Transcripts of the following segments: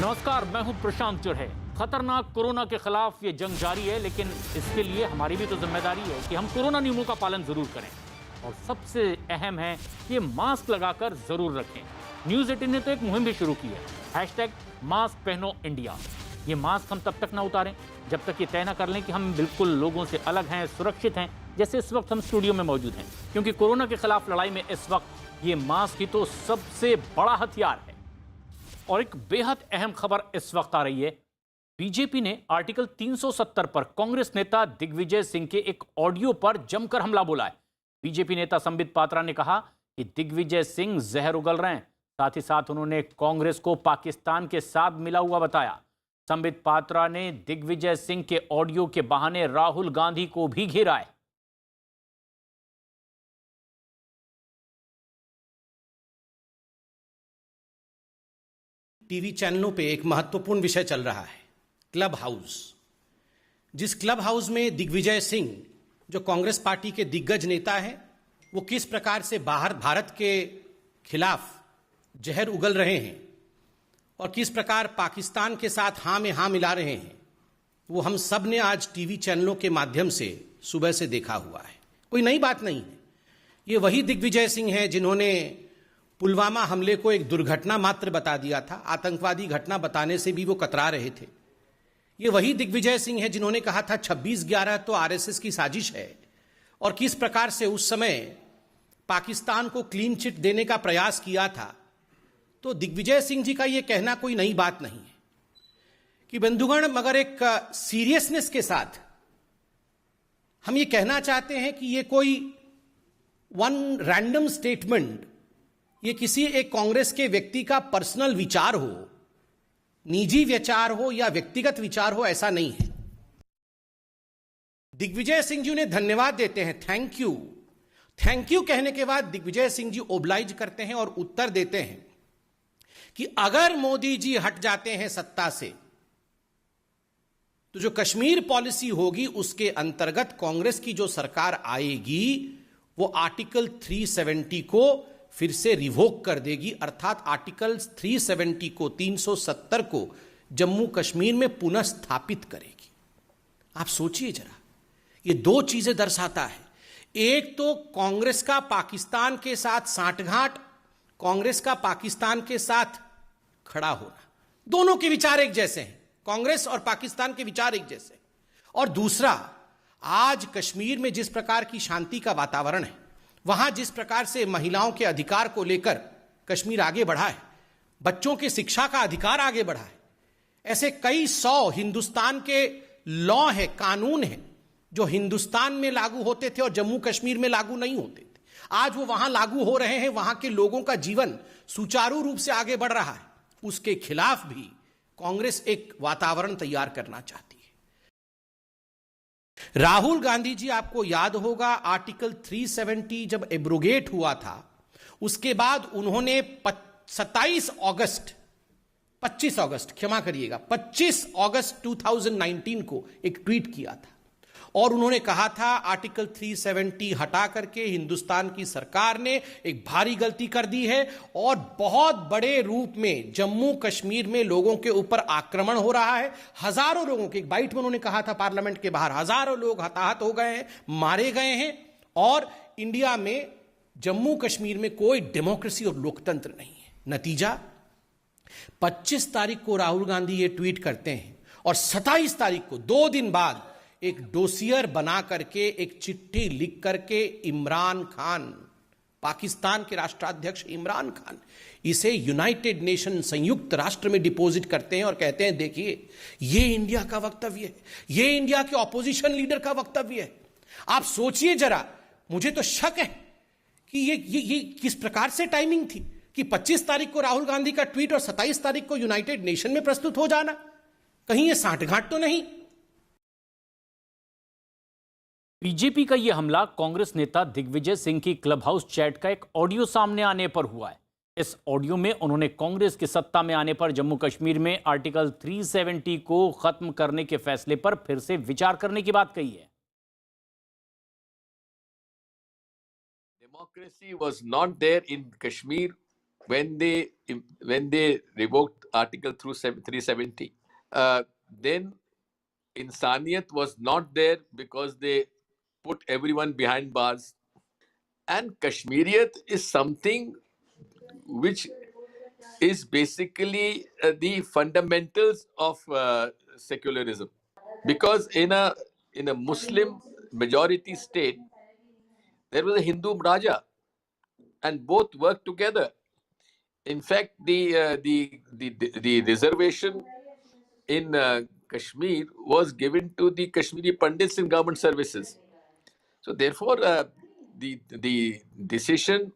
नमस्कार, मैं हूं प्रशांत चुरहे। खतरनाक कोरोना के खिलाफ ये जंग जारी है, लेकिन इसके लिए हमारी भी तो जिम्मेदारी है कि हम कोरोना नियमों का पालन जरूर करें। और सबसे अहम है कि मास्क लगाकर जरूर रखें। न्यूज 18 ने तो एक मुहिम भी शुरू की है, #मास्क पहनो इंडिया। ये मास्क हम तब तक ना उतारें जब तक ये तय ना कर लें कि हम बिल्कुल लोगों से अलग हैं, सुरक्षित हैं, जैसे इस वक्त हम स्टूडियो में मौजूद हैं। क्योंकि कोरोना के खिलाफ लड़ाई में इस वक्त ये मास्क ही तो सबसे बड़ा हथियार है। और एक बेहद अहम खबर इस वक्त आ रही है। बीजेपी ने आर्टिकल 370 पर कांग्रेस नेता दिग्विजय सिंह के एक ऑडियो पर जमकर हमला बोला है। बीजेपी नेता संबित पात्रा ने कहा कि दिग्विजय सिंह जहर उगल रहे हैं। साथ ही साथ उन्होंने कांग्रेस को पाकिस्तान के साथ मिला हुआ बताया। संबित पात्रा ने दिग्विजय सिंह के ऑडियो के बहाने राहुल गांधी को भी घेरा है। टीवी चैनलों पे एक महत्वपूर्ण विषय चल रहा है, क्लब हाउस। जिस क्लब हाउस में दिग्विजय सिंह, जो कांग्रेस पार्टी के दिग्गज नेता हैं, वो किस प्रकार से बाहर भारत के खिलाफ जहर उगल रहे हैं और किस प्रकार पाकिस्तान के साथ हाँ में हाँ मिला रहे हैं, वो हम सब ने आज टीवी चैनलों के माध्यम से सुबह से देखा हुआ है। कोई नई बात नहीं है। ये वही दिग्विजय सिंह हैं जिन्होंने पुलवामा हमले को एक दुर्घटना मात्र बता दिया था। आतंकवादी घटना बताने से भी वो कतरा रहे थे। ये वही दिग्विजय सिंह है जिन्होंने कहा था 26/11 तो आरएसएस की साजिश है, और किस प्रकार से उस समय पाकिस्तान को क्लीन चिट देने का प्रयास किया था। तो दिग्विजय सिंह जी का यह कहना कोई नई बात नहीं है कि बंधुगण, मगर एक सीरियसनेस के साथ हम ये कहना चाहते हैं कि ये कोई वन रैंडम स्टेटमेंट, ये किसी एक कांग्रेस के व्यक्ति का पर्सनल विचार हो, निजी विचार हो या व्यक्तिगत विचार हो, ऐसा नहीं है। दिग्विजय सिंह जी ने धन्यवाद देते हैं, थैंक यू। थैंक यू कहने के बाद दिग्विजय सिंह जी ओब्लाइज करते हैं और उत्तर देते हैं कि अगर मोदी जी हट जाते हैं सत्ता से तो जो कश्मीर पॉलिसी होगी उसके अंतर्गत कांग्रेस की जो सरकार आएगी वो आर्टिकल 370 को फिर से रिवोक कर देगी, अर्थात आर्टिकल 370 को, 370 को जम्मू कश्मीर में पुनः स्थापित करेगी। आप सोचिए जरा, ये दो चीजें दर्शाता है। एक तो कांग्रेस का पाकिस्तान के साथ सांठगांठ, कांग्रेस का पाकिस्तान के साथ खड़ा होना, दोनों के विचार एक जैसे हैं, कांग्रेस और पाकिस्तान के विचार एक जैसे। और दूसरा, आज कश्मीर में जिस प्रकार की शांति का वातावरण है, वहां जिस प्रकार से महिलाओं के अधिकार को लेकर कश्मीर आगे बढ़ा है, बच्चों के शिक्षा का अधिकार आगे बढ़ा है, ऐसे कई 100 हिंदुस्तान के लॉ है, कानून है, जो हिंदुस्तान में लागू होते थे और जम्मू कश्मीर में लागू नहीं होते थे। आज वो वहां लागू हो रहे हैं, वहां के लोगों का जीवन सुचारू रूप से आगे बढ़ रहा है। उसके खिलाफ भी कांग्रेस एक वातावरण तैयार करना चाहती है। राहुल गांधी जी, आपको याद होगा, आर्टिकल 370 जब एब्रोगेट हुआ था, उसके बाद उन्होंने 25 अगस्त 2019 को एक ट्वीट किया था और उन्होंने कहा था आर्टिकल 370 हटा करके हिंदुस्तान की सरकार ने एक भारी गलती कर दी है और बहुत बड़े रूप में जम्मू कश्मीर में लोगों के ऊपर आक्रमण हो रहा है। हजारों लोगों के, एक बाइट में उन्होंने कहा था पार्लियामेंट के बाहर, हजारों लोग हताहत हो गए हैं, मारे गए हैं, और इंडिया में जम्मू कश्मीर में कोई डेमोक्रेसी और लोकतंत्र नहीं है। नतीजा, 25 तारीख को राहुल गांधी ये ट्वीट करते हैं और 27 तारीख को, 2 दिन बाद, एक डोसियर बना करके, एक चिट्ठी लिख करके इमरान खान, पाकिस्तान के राष्ट्राध्यक्ष इमरान खान, इसे यूनाइटेड नेशन, संयुक्त राष्ट्र में डिपॉजिट करते हैं और कहते हैं, देखिए ये इंडिया का वक्तव्य है, ये इंडिया के ऑपोजिशन लीडर का वक्तव्य है। आप सोचिए जरा, मुझे तो शक है कि ये किस प्रकार से टाइमिंग थी कि 25 तारीख को राहुल गांधी का ट्वीट और 27 तारीख को यूनाइटेड नेशन में प्रस्तुत हो जाना। कहीं ये सांठगांठ तो नहीं? बीजेपी का यह हमला कांग्रेस नेता दिग्विजय सिंह की क्लब हाउस चैट का एक ऑडियो सामने आने पर हुआ है। इस ऑडियो में उन्होंने कांग्रेस के सत्ता में आने पर जम्मू कश्मीर में आर्टिकल 370 को खत्म करने के फैसले पर फिर से विचार करने की बात कही है। Democracy was not there in Kashmir when they revoked Article 370, then Insaniyat was not there because they put everyone behind bars. And Kashmiriyat is something which is basically the fundamentals of secularism. Because in a Muslim majority state, there was a Hindu Raja, and both worked together. In fact, the reservation in Kashmir was given to the Kashmiri Pandits in government services. So therefore, the decision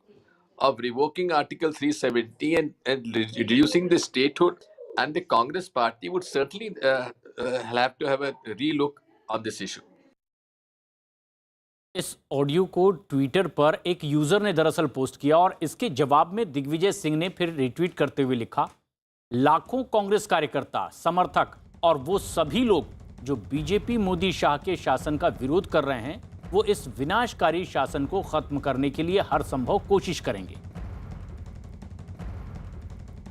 of revoking Article 370 and reducing the statehood, and the Congress party would certainly have to have a relook on this issue. इस audio को Twitter पर एक user ने दरअसल post किया और इसके जवाब में दिग्विजय सिंह ने फिर रिट्वीट करते हुए लिखा, लाखों कांग्रेस कार्यकर्ता, समर्थक और वो सभी लोग जो बीजेपी मोदी शाह के शासन का विरोध कर रहे हैं, वो इस विनाशकारी शासन को खत्म करने के लिए हर संभव कोशिश करेंगे।